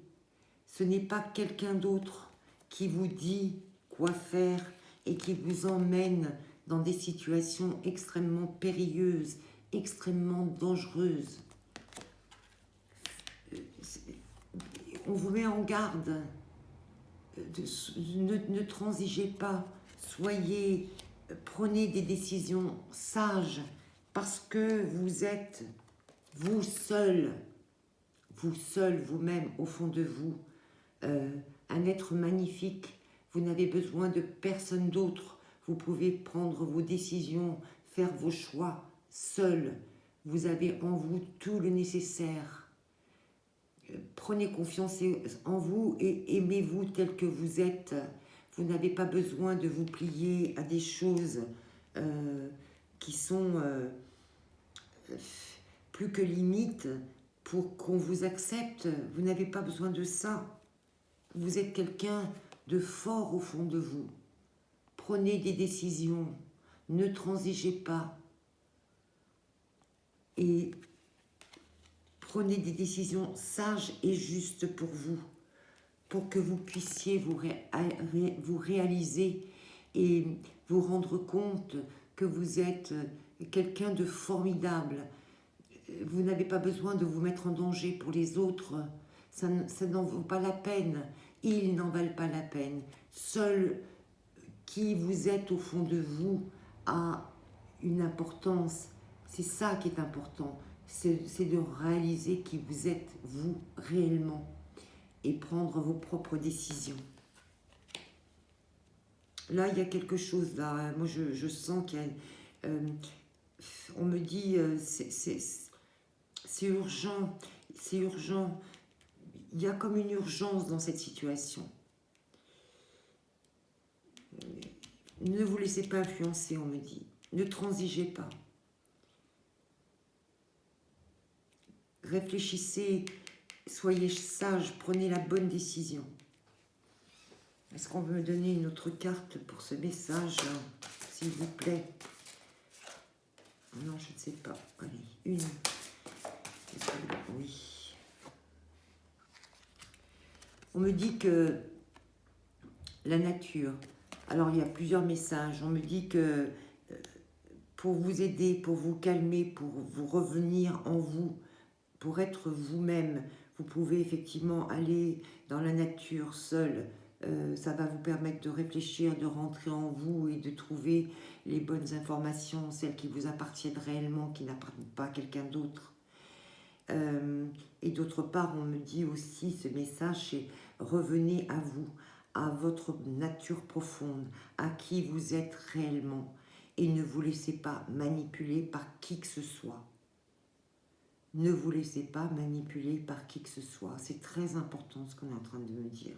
Speaker 2: Ce n'est pas quelqu'un d'autre qui vous dit quoi faire et qui vous emmène dans des situations extrêmement périlleuses, extrêmement dangereuses. On vous met en garde. Ne transigez pas. Prenez des décisions sages parce que vous êtes, vous seul, vous-même, au fond de vous, un être magnifique. Vous n'avez besoin de personne d'autre. Vous pouvez prendre vos décisions, faire vos choix seul. Vous avez en vous tout le nécessaire. Prenez confiance en vous et aimez-vous tel que vous êtes. Vous n'avez pas besoin de vous plier à des choses qui sont plus que limites pour qu'on vous accepte. Vous n'avez pas besoin de ça. Vous êtes quelqu'un de fort au fond de vous. Prenez des décisions. Ne transigez pas. Et prenez des décisions sages et justes pour vous, pour que vous puissiez vous réaliser et vous rendre compte que vous êtes quelqu'un de formidable. Vous n'avez pas besoin de vous mettre en danger pour les autres. Ça n'en vaut pas la peine. Ils n'en valent pas la peine. Seul qui vous êtes au fond de vous a une importance. C'est ça qui est important. C'est de réaliser qui vous êtes, vous, réellement, et prendre vos propres décisions. Là, il y a quelque chose, là. Moi, je sens qu'il y a... on me dit, c'est urgent, c'est urgent. Il y a comme une urgence dans cette situation. Ne vous laissez pas influencer, on me dit. Ne transigez pas. Réfléchissez, soyez sage, prenez la bonne décision. Est-ce qu'on veut me donner une autre carte pour ce message, s'il vous plaît? Non, je ne sais pas. Allez, une. Oui. On me dit que la nature... Alors, il y a plusieurs messages. On me dit que pour vous aider, pour vous calmer, pour vous revenir en vous, pour être vous-même, vous pouvez effectivement aller dans la nature seul. Ça va vous permettre de réfléchir, de rentrer en vous et de trouver les bonnes informations, celles qui vous appartiennent réellement, qui n'appartiennent pas à quelqu'un d'autre. Et d'autre part, on me dit aussi, ce message, c'est revenez à vous, à votre nature profonde, à qui vous êtes réellement, et ne vous laissez pas manipuler par qui que ce soit. Ne vous laissez pas manipuler par qui que ce soit. C'est très important ce qu'on est en train de me dire.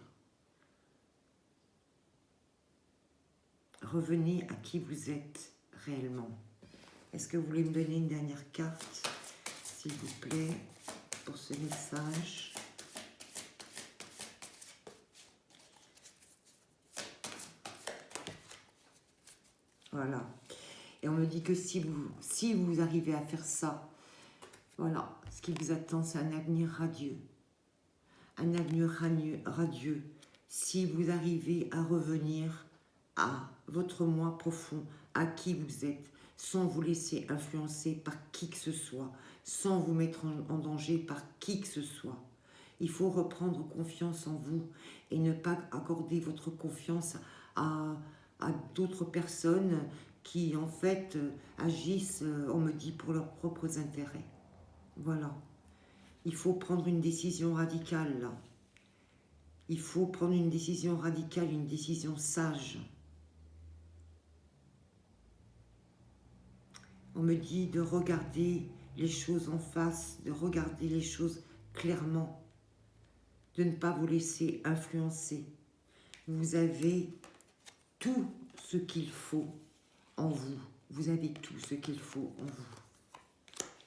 Speaker 2: Revenez à qui vous êtes réellement. Est-ce que vous voulez me donner une dernière carte, s'il vous plaît, pour ce message? Voilà. Et on me dit que si vous arrivez à faire ça, voilà, ce qui vous attend, c'est un avenir radieux. Un avenir radieux. Si vous arrivez à revenir à votre moi profond, à qui vous êtes, sans vous laisser influencer par qui que ce soit, sans vous mettre en danger par qui que ce soit. Il faut reprendre confiance en vous et ne pas accorder votre confiance à d'autres personnes qui, en fait, agissent, on me dit, pour leurs propres intérêts. Voilà. Il faut prendre une décision radicale, là. Il faut prendre une décision radicale, une décision sage. On me dit de regarder les choses en face, de regarder les choses clairement, de ne pas vous laisser influencer. Vous avez tout ce qu'il faut en vous. Vous avez tout ce qu'il faut en vous.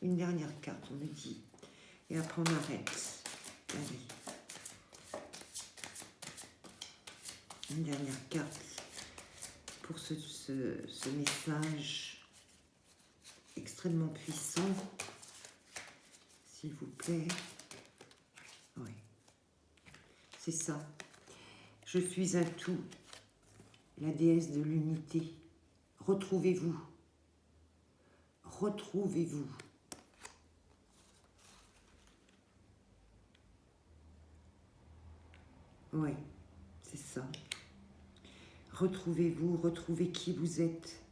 Speaker 2: Une dernière carte, on me dit. Et après, on arrête. Allez. Une dernière carte. pour ce message extrêmement puissant, s'il vous plaît. Oui, c'est ça. Je suis un tout, la déesse de l'unité. Retrouvez-vous. Retrouvez-vous. Oui, c'est ça. Retrouvez-vous, retrouvez qui vous êtes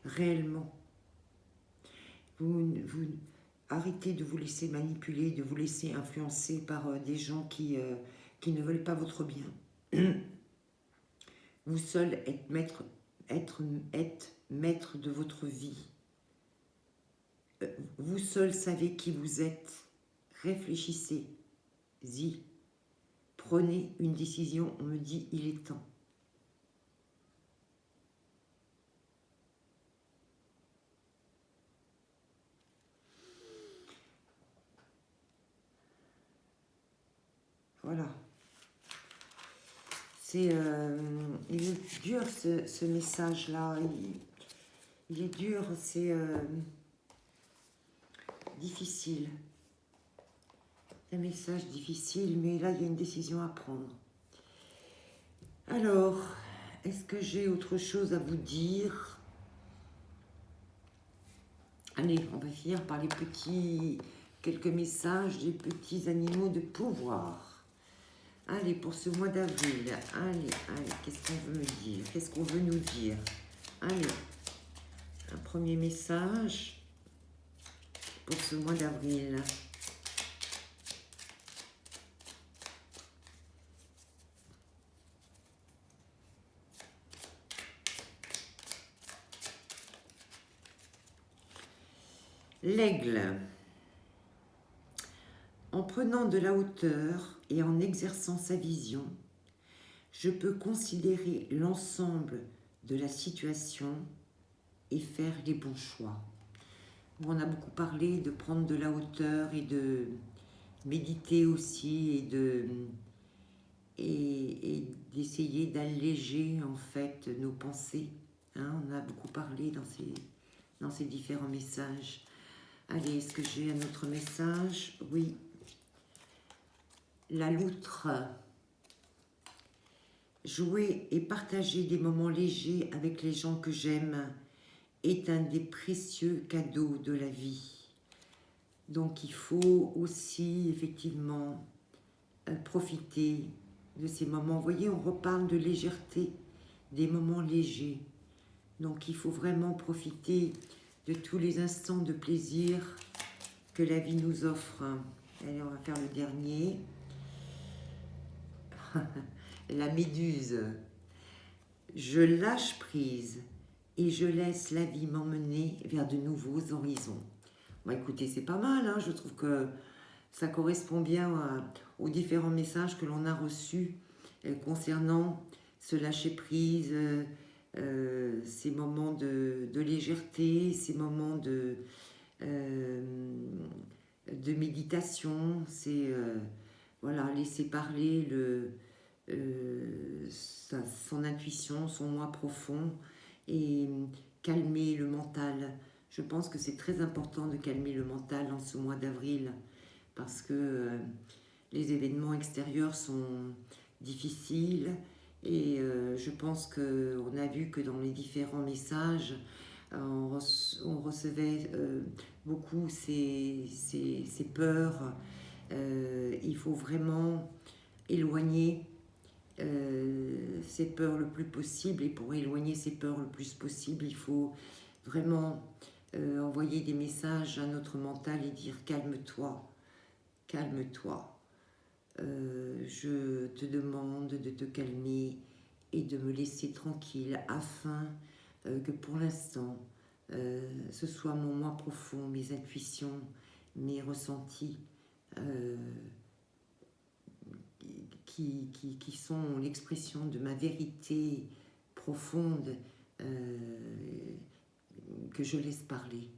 Speaker 2: réellement. Vous arrêtez de vous laisser manipuler, de vous laisser influencer par des gens qui ne veulent pas votre bien. Vous seul êtes maître de votre vie. Vous seul savez qui vous êtes. Réfléchissez-y. Prenez une décision. On me dit, il est temps. Voilà. Il est dur ce message-là. Il est dur, c'est difficile. Un message difficile, mais là, il y a une décision à prendre. Alors, est-ce que j'ai autre chose à vous dire? Allez, on va finir par quelques messages des petits animaux de pouvoir. Allez, pour ce mois d'avril, allez, qu'est-ce qu'on veut me dire? Qu'est-ce qu'on veut nous dire? Allez, un premier message pour ce mois d'avril. L'aigle. En prenant de la hauteur et en exerçant sa vision, je peux considérer l'ensemble de la situation et faire les bons choix. On a beaucoup parlé de prendre de la hauteur et de méditer aussi et d'essayer d'alléger en fait nos pensées. Hein, on a beaucoup parlé dans ces différents messages. Allez, est-ce que j'ai un autre message? Oui. La loutre. Jouer et partager des moments légers avec les gens que j'aime est un des précieux cadeaux de la vie. Donc il faut aussi effectivement profiter de ces moments. Vous voyez, on reparle de légèreté, des moments légers. Donc il faut vraiment profiter de tous les instants de plaisir que la vie nous offre. Allez, on va faire le dernier. La méduse. Je lâche prise et je laisse la vie m'emmener vers de nouveaux horizons. Bon, écoutez, c'est pas mal, hein, je trouve que ça correspond bien aux différents messages que l'on a reçus concernant ce lâcher prise, ces moments de légèreté, ces moments de méditation, c'est voilà, laisser parler son intuition, son moi profond et calmer le mental. Je pense que c'est très important de calmer le mental en ce mois d'avril parce que les événements extérieurs sont difficiles et je pense qu'on a vu que dans les différents messages, on recevait beaucoup ces peurs. Il faut vraiment éloigner ces peurs le plus possible, et pour éloigner ces peurs le plus possible, il faut vraiment envoyer des messages à notre mental et dire calme-toi, calme-toi, je te demande de te calmer et de me laisser tranquille afin que pour l'instant ce soit mon moi profond, mes intuitions, mes ressentis qui sont l'expression de ma vérité profonde que je laisse parler.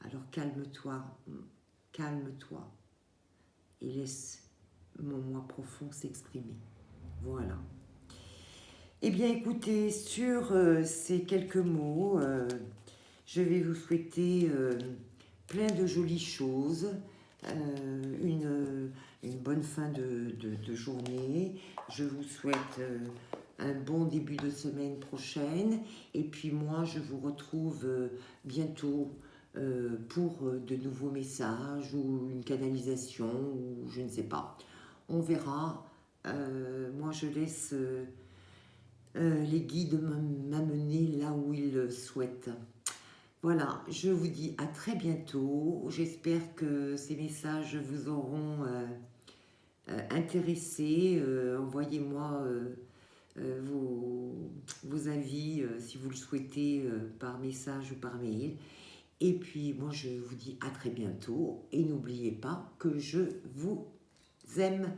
Speaker 2: Alors calme-toi, calme-toi et laisse mon moi profond s'exprimer. Voilà. Eh bien, écoutez, sur ces quelques mots, je vais vous souhaiter plein de jolies choses, une bonne fin de journée. Je vous souhaite un bon début de semaine prochaine. Et puis moi, je vous retrouve bientôt pour de nouveaux messages ou une canalisation ou je ne sais pas. On verra. Moi, je laisse les guides m'amener là où ils le souhaitent. Voilà, je vous dis à très bientôt. J'espère que ces messages vous auront intéressé. Envoyez-moi vos avis si vous le souhaitez par message ou par mail. Et puis moi je vous dis à très bientôt et n'oubliez pas que je vous aime.